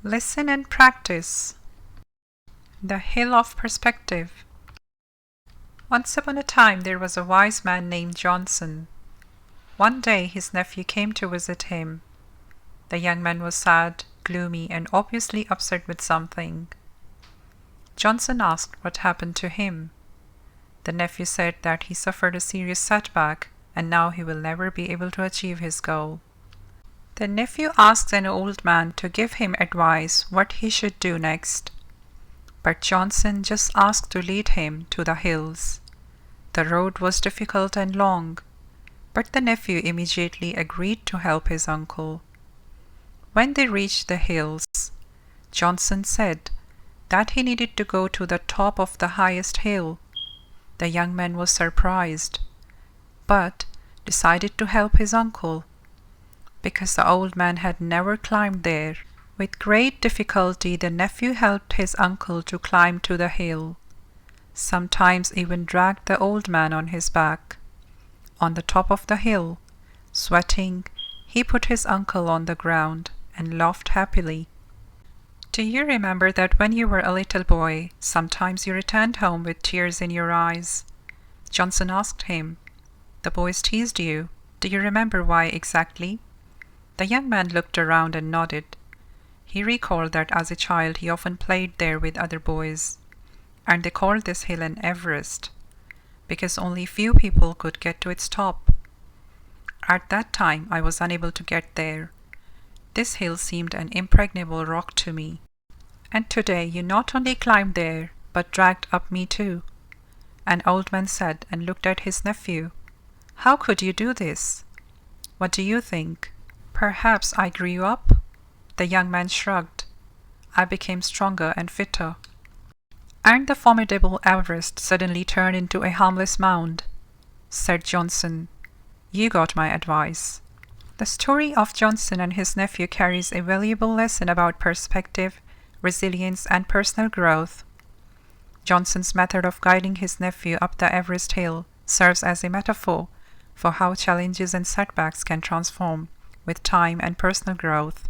Listen and practice. The Hill of Perspective. Once upon a time there was a wise man named Johnson. One day his nephew came to visit him. The young man was sad, gloomy, and obviously upset with something. Johnson asked what happened to him. The nephew said that he suffered a serious setback and now he will never be able to achieve his goal. The nephew asked an old man to give him advice what he should do next. But Johnson just asked to lead him to the hills. The road was difficult and long, but the nephew immediately agreed to help his uncle. When they reached the hills, Johnson said that he needed to go to the top of the highest hill. The young man was surprised, but decided to help his uncle, because the old man had never climbed there. With great difficulty, the nephew helped his uncle to climb to the hill, sometimes even dragged the old man on his back. On the top of the hill, sweating, he put his uncle on the ground and laughed happily. Do you remember that when you were a little boy, sometimes you returned home with tears in your eyes? Johnson asked him. The boys teased you. Do you remember why exactly? The young man looked around and nodded. He recalled that as a child he often played there with other boys, and they called this hill an Everest, because only few people could get to its top. At that time I was unable to get there. This hill seemed an impregnable rock to me. And today you not only climbed there, but dragged up me too. An old man said and looked at his nephew. How could you do this? What do you think? Perhaps I grew up? The young man shrugged. I became stronger and fitter. And the formidable Everest suddenly turned into a harmless mound, said Johnson. You got my advice. The story of Johnson and his nephew carries a valuable lesson about perspective, resilience, and personal growth. Johnson's method of guiding his nephew up the Everest hill serves as a metaphor for how challenges and setbacks can transform with time and personal growth.